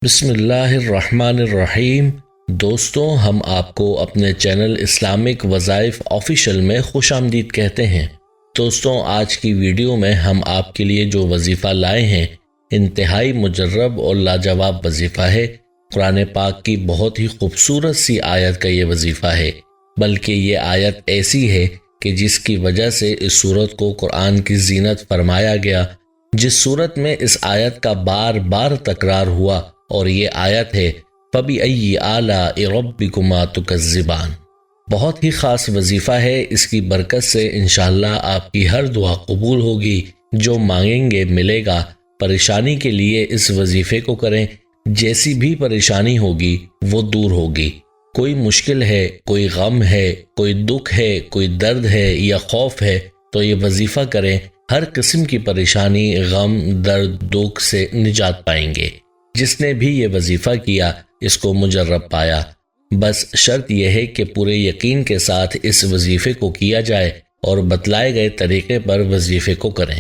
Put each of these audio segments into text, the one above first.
بسم اللہ الرحمن الرحیم۔ دوستوں، ہم آپ کو اپنے چینل اسلامک وظائف آفیشل میں خوش آمدید کہتے ہیں۔ دوستوں، آج کی ویڈیو میں ہم آپ کے لیے جو وظیفہ لائے ہیں انتہائی مجرب اور لاجواب وظیفہ ہے۔ قرآن پاک کی بہت ہی خوبصورت سی آیت کا یہ وظیفہ ہے، بلکہ یہ آیت ایسی ہے کہ جس کی وجہ سے اس سورت کو قرآن کی زینت فرمایا گیا، جس سورت میں اس آیت کا بار بار تکرار ہوا، اور یہ آیت ہے فَبِأَيِّ آلَاءِ رَبِّكُمَا تُكَذِّبَانِ۔ بہت ہی خاص وظیفہ ہے، اس کی برکت سے انشاءاللہ آپ کی ہر دعا قبول ہوگی، جو مانگیں گے ملے گا۔ پریشانی کے لیے اس وظیفے کو کریں، جیسی بھی پریشانی ہوگی وہ دور ہوگی۔ کوئی مشکل ہے، کوئی غم ہے، کوئی دکھ ہے، کوئی درد ہے یا خوف ہے تو یہ وظیفہ کریں، ہر قسم کی پریشانی، غم، درد، دکھ سے نجات پائیں گے۔ جس نے بھی یہ وظیفہ کیا اس کو مجرب پایا۔ بس شرط یہ ہے کہ پورے یقین کے ساتھ اس وظیفے کو کیا جائے اور بتلائے گئے طریقے پر وظیفے کو کریں۔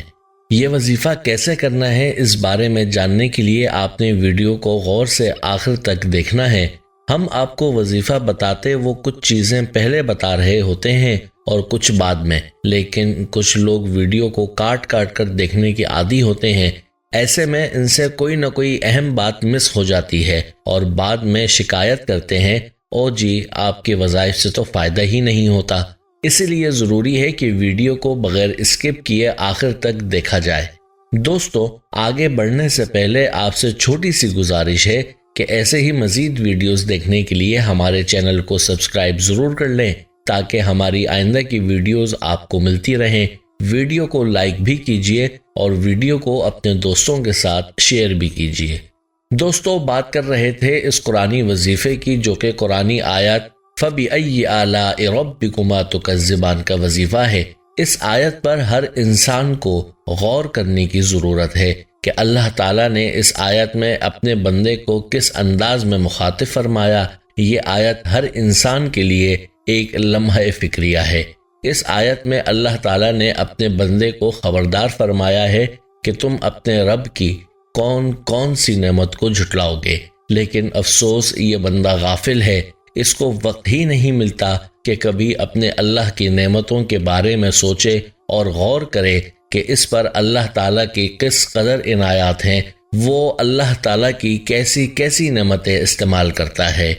یہ وظیفہ کیسے کرنا ہے اس بارے میں جاننے کے لیے آپ نے ویڈیو کو غور سے آخر تک دیکھنا ہے۔ ہم آپ کو وظیفہ بتاتے وہ کچھ چیزیں پہلے بتا رہے ہوتے ہیں اور کچھ بعد میں، لیکن کچھ لوگ ویڈیو کو کاٹ کاٹ کر دیکھنے کے عادی ہوتے ہیں۔ ایسے میں ان سے کوئی نہ کوئی اہم بات مس ہو جاتی ہے اور بعد میں شکایت کرتے ہیں، او جی آپ کے وظائف سے تو فائدہ ہی نہیں ہوتا۔ اسی لیے ضروری ہے کہ ویڈیو کو بغیر اسکپ کیے آخر تک دیکھا جائے۔ دوستو، آگے بڑھنے سے پہلے آپ سے چھوٹی سی گزارش ہے کہ ایسے ہی مزید ویڈیوز دیکھنے کے لیے ہمارے چینل کو سبسکرائب ضرور کر لیں تاکہ ہماری آئندہ کی ویڈیوز آپ کو ملتی رہیں۔ ویڈیو کو لائک بھی کیجیے اور ویڈیو کو اپنے دوستوں کے ساتھ شیئر بھی کیجیے۔ دوستو، بات کر رہے تھے اس قرآنی وظیفے کی جو کہ قرآنی آیت فَبِأَيِّ آلَاءِ رَبِّكُمَا تُكَذِّبَانِ کا وظیفہ ہے۔ اس آیت پر ہر انسان کو غور کرنے کی ضرورت ہے کہ اللہ تعالیٰ نے اس آیت میں اپنے بندے کو کس انداز میں مخاطب فرمایا۔ یہ آیت ہر انسان کے لیے ایک لمحہ فکریہ ہے۔ اس آیت میں اللہ تعالیٰ نے اپنے بندے کو خبردار فرمایا ہے کہ تم اپنے رب کی کون کون سی نعمت کو جھٹلاؤ گے، لیکن افسوس یہ بندہ غافل ہے، اس کو وقت ہی نہیں ملتا کہ کبھی اپنے اللہ کی نعمتوں کے بارے میں سوچے اور غور کرے کہ اس پر اللہ تعالیٰ کی کس قدر عنایات ہیں، وہ اللہ تعالیٰ کی کیسی کیسی نعمتیں استعمال کرتا ہے۔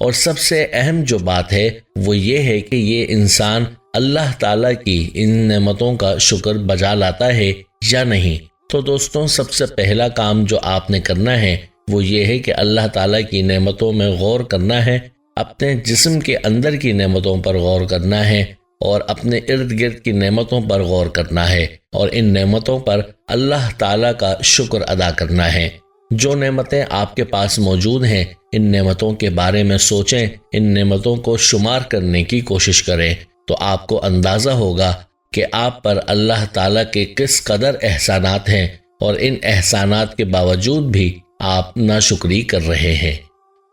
اور سب سے اہم جو بات ہے وہ یہ ہے کہ یہ انسان اللہ تعالیٰ کی ان نعمتوں کا شکر بجا لاتا ہے یا نہیں۔ تو دوستوں، سب سے پہلا کام جو آپ نے کرنا ہے وہ یہ ہے کہ اللہ تعالیٰ کی نعمتوں میں غور کرنا ہے، اپنے جسم کے اندر کی نعمتوں پر غور کرنا ہے اور اپنے ارد گرد کی نعمتوں پر غور کرنا ہے اور ان نعمتوں پر اللہ تعالیٰ کا شکر ادا کرنا ہے۔ جو نعمتیں آپ کے پاس موجود ہیں ان نعمتوں کے بارے میں سوچیں، ان نعمتوں کو شمار کرنے کی کوشش کریں تو آپ کو اندازہ ہوگا کہ آپ پر اللہ تعالیٰ کے کس قدر احسانات ہیں اور ان احسانات کے باوجود بھی آپ ناشکری کر رہے ہیں۔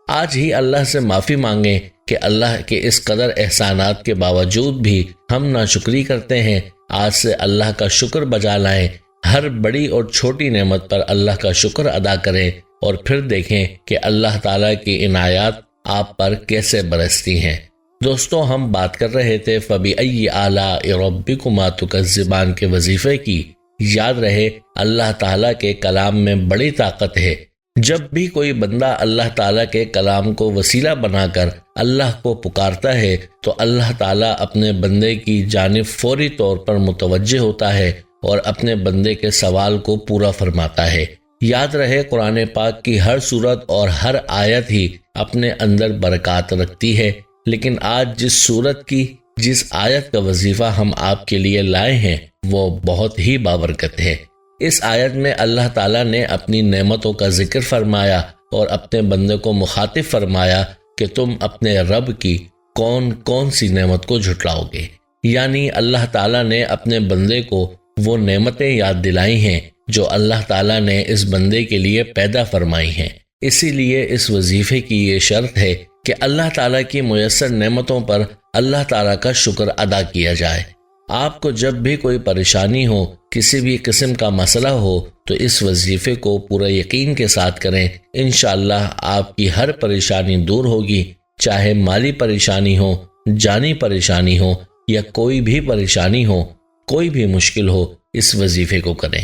آج ہی اللہ سے معافی مانگیں کہ اللہ کے اس قدر احسانات کے باوجود بھی ہم ناشکری کرتے ہیں۔ آج سے اللہ کا شکر بجا لائیں، ہر بڑی اور چھوٹی نعمت پر اللہ کا شکر ادا کریں اور پھر دیکھیں کہ اللہ تعالیٰ کی عنایات آپ پر کیسے برستی ہیں۔ دوستوں، ہم بات کر رہے تھے فَبِأَيِّ آلَاءِ رَبِّكُمَا تُكَذِّبَانِ کے وظیفے کی۔ یاد رہے اللہ تعالیٰ کے کلام میں بڑی طاقت ہے۔ جب بھی کوئی بندہ اللہ تعالیٰ کے کلام کو وسیلہ بنا کر اللہ کو پکارتا ہے تو اللہ تعالیٰ اپنے بندے کی جانب فوری طور پر متوجہ ہوتا ہے اور اپنے بندے کے سوال کو پورا فرماتا ہے۔ یاد رہے قرآن پاک کی ہر سورت اور ہر آیت ہی اپنے اندر برکات رکھتی ہے، لیکن آج جس سورت کی جس آیت کا وظیفہ ہم آپ کے لیے لائے ہیں وہ بہت ہی بابرکت ہے۔ اس آیت میں اللہ تعالیٰ نے اپنی نعمتوں کا ذکر فرمایا اور اپنے بندے کو مخاطب فرمایا کہ تم اپنے رب کی کون کون سی نعمت کو جھٹلاؤ گے، یعنی اللہ تعالیٰ نے اپنے بندے کو وہ نعمتیں یاد دلائی ہیں جو اللہ تعالیٰ نے اس بندے کے لیے پیدا فرمائی ہیں۔ اسی لیے اس وظیفے کی یہ شرط ہے کہ اللہ تعالیٰ کی میسر نعمتوں پر اللہ تعالیٰ کا شکر ادا کیا جائے۔ آپ کو جب بھی کوئی پریشانی ہو، کسی بھی قسم کا مسئلہ ہو، تو اس وظیفے کو پورے یقین کے ساتھ کریں۔ انشاءاللہ آپ کی ہر پریشانی دور ہوگی، چاہے مالی پریشانی ہو، جانی پریشانی ہو یا کوئی بھی پریشانی ہو، کوئی بھی مشکل ہو، اس وظیفے کو کریں۔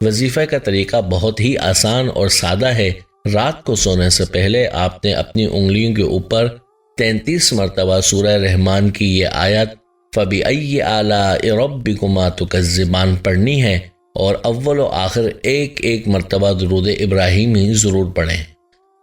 وظیفے کا طریقہ بہت ہی آسان اور سادہ ہے۔ رات کو سونے سے پہلے آپ نے اپنی انگلیوں کے اوپر 33 مرتبہ سورہ رحمان کی یہ آیت فَبِأَيِّ آلَاءِ رَبِّكُمَا تُكَذِّبَانِ پڑھنی ہے، اور اول و آخر ایک مرتبہ درود ابراہیمی ضرور پڑھیں۔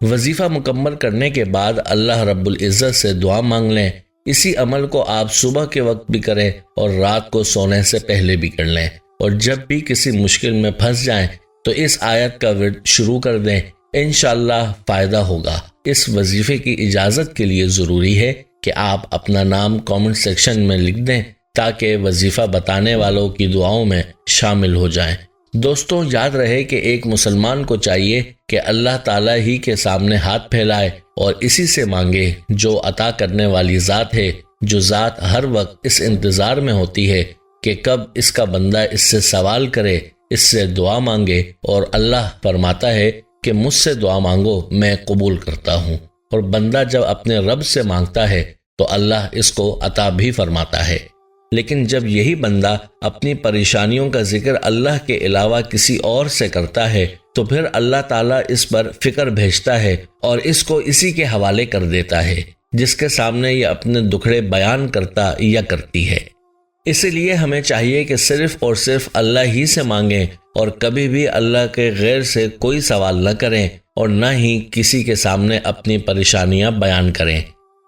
وظیفہ مکمل کرنے کے بعد اللہ رب العزت سے دعا مانگ لیں۔ اسی عمل کو آپ صبح کے وقت بھی کریں اور رات کو سونے سے پہلے بھی کر لیں، اور جب بھی کسی مشکل میں پھنس جائیں تو اس آیت کا ورد شروع کر دیں، انشاءاللہ فائدہ ہوگا۔ اس وظیفے کی اجازت کے لیے ضروری ہے کہ آپ اپنا نام کامنٹ سیکشن میں لکھ دیں تاکہ وظیفہ بتانے والوں کی دعاؤں میں شامل ہو جائیں۔ دوستوں، یاد رہے کہ ایک مسلمان کو چاہیے کہ اللہ تعالیٰ ہی کے سامنے ہاتھ پھیلائے اور اسی سے مانگے جو عطا کرنے والی ذات ہے، جو ذات ہر وقت اس انتظار میں ہوتی ہے کہ کب اس کا بندہ اس سے سوال کرے، اس سے دعا مانگے، اور اللہ فرماتا ہے کہ مجھ سے دعا مانگو میں قبول کرتا ہوں۔ اور بندہ جب اپنے رب سے مانگتا ہے تو اللہ اس کو عطا بھی فرماتا ہے۔ لیکن جب یہی بندہ اپنی پریشانیوں کا ذکر اللہ کے علاوہ کسی اور سے کرتا ہے تو پھر اللہ تعالیٰ اس پر فکر بھیجتا ہے اور اس کو اسی کے حوالے کر دیتا ہے جس کے سامنے یہ اپنے دکھڑے بیان کرتا یا کرتی ہے۔ اسی لیے ہمیں چاہیے کہ صرف اور صرف اللہ ہی سے مانگیں اور کبھی بھی اللہ کے غیر سے کوئی سوال نہ کریں اور نہ ہی کسی کے سامنے اپنی پریشانیاں بیان کریں۔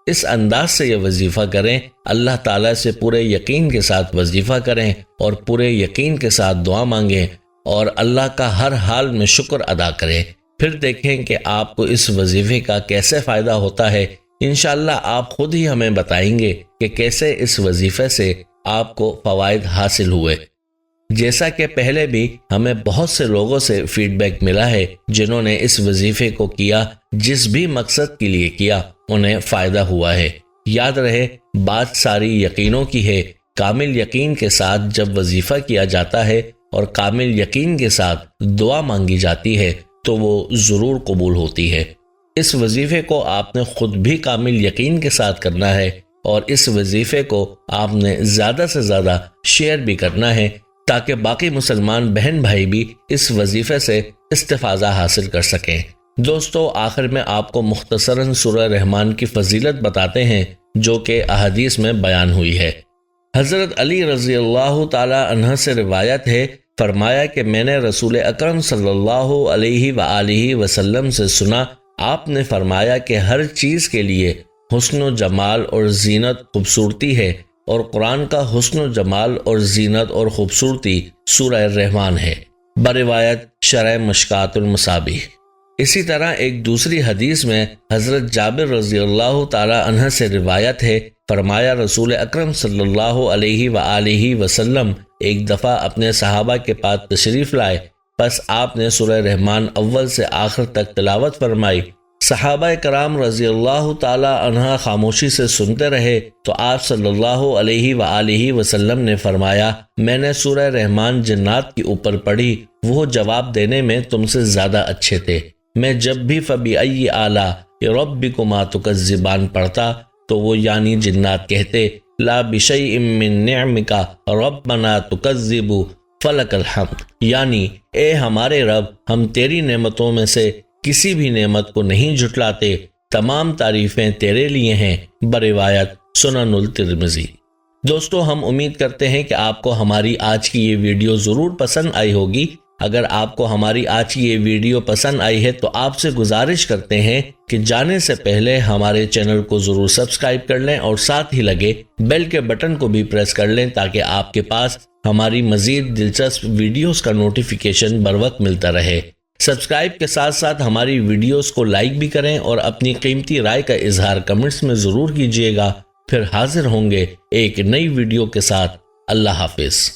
اس انداز سے یہ وظیفہ کریں، اللہ تعالیٰ سے پورے یقین کے ساتھ وظیفہ کریں اور پورے یقین کے ساتھ دعا مانگیں اور اللہ کا ہر حال میں شکر ادا کریں۔ پھر دیکھیں کہ آپ کو اس وظیفے کا کیسے فائدہ ہوتا ہے۔ انشاءاللہ آپ خود ہی ہمیں بتائیں گے کہ کیسے اس وظیفے سے آپ کو فوائد حاصل ہوئے۔ جیسا کہ پہلے بھی ہمیں بہت سے لوگوں سے فیڈ بیک ملا ہے جنہوں نے اس وظیفے کو کیا، جس بھی مقصد کے لیے کیا انہیں فائدہ ہوا ہے۔ یاد رہے، بات ساری یقینوں کی ہے۔ کامل یقین کے ساتھ جب وظیفہ کیا جاتا ہے اور کامل یقین کے ساتھ دعا مانگی جاتی ہے تو وہ ضرور قبول ہوتی ہے۔ اس وظیفے کو آپ نے خود بھی کامل یقین کے ساتھ کرنا ہے اور اس وظیفے کو آپ نے زیادہ سے زیادہ شیئر بھی کرنا ہے تاکہ باقی مسلمان بہن بھائی بھی اس وظیفے سے استفادہ حاصل کر سکیں۔ دوستو، آخر میں آپ کو مختصراً سورہ رحمان کی فضیلت بتاتے ہیں جو کہ احادیث میں بیان ہوئی ہے۔ حضرت علی رضی اللہ تعالی عنہ سے روایت ہے، فرمایا کہ میں نے رسول اکرم صلی اللہ علیہ وآلہ وسلم سے سنا، آپ نے فرمایا کہ ہر چیز کے لیے حسن و جمال اور زینت خوبصورتی ہے، اور قرآن کا حسن و جمال اور زینت اور خوبصورتی سورہ رحمان ہے، بروایت شرح مشکات المصابیح۔ اسی طرح ایک دوسری حدیث میں حضرت جابر رضی اللہ تعالی عنہ سے روایت ہے، فرمایا رسول اکرم صلی اللہ علیہ وآلہ وسلم ایک دفعہ اپنے صحابہ کے پاس تشریف لائے، پس آپ نے سورہ رحمان اول سے آخر تک تلاوت فرمائی۔ صحابہ کرام رضی اللہ تعالی عنہ خاموشی سے سنتے رہے تو آپ صلی اللہ علیہ وآلہ وسلم نے فرمایا، میں نے سورہ رحمان جنات کے اوپر پڑھی، وہ جواب دینے میں تم سے زیادہ اچھے تھے۔ میں جب بھی فَبِأَيِّ آلَاءِ رَبِّكُمَا تُكَذِّبَانِ پڑھتا تو وہ یعنی جنات کہتے، لَا بِشَيْءٍ مِّن نِعْمِكَ رَبَّنَا تُكَذِّبُ فَلَكَ الْحَمْدُ، یعنی اے ہمارے رب، ہم تیری نعمتوں میں سے کسی بھی نعمت کو نہیں جھٹلاتے، تمام تعریفیں تیرے لیے ہیں، بروایت سنن الترمذی۔ دوستو، ہم امید کرتے ہیں کہ آپ کو ہماری آج کی یہ ویڈیو ضرور پسند آئی ہوگی۔ اگر آپ کو ہماری آج کی یہ ویڈیو پسند آئی ہے تو آپ سے گزارش کرتے ہیں کہ جانے سے پہلے ہمارے چینل کو ضرور سبسکرائب کر لیں اور ساتھ ہی لگے بیل کے بٹن کو بھی پریس کر لیں تاکہ آپ کے پاس ہماری مزید دلچسپ ویڈیوز کا نوٹیفیکیشن بر وقت ملتا رہے۔ سبسکرائب کے ساتھ ساتھ ہماری ویڈیوز کو لائک بھی کریں اور اپنی قیمتی رائے کا اظہار کمنٹس میں ضرور کیجیے گا۔ پھر حاضر ہوں گے ایک نئی ویڈیو کے ساتھ۔ اللہ حافظ۔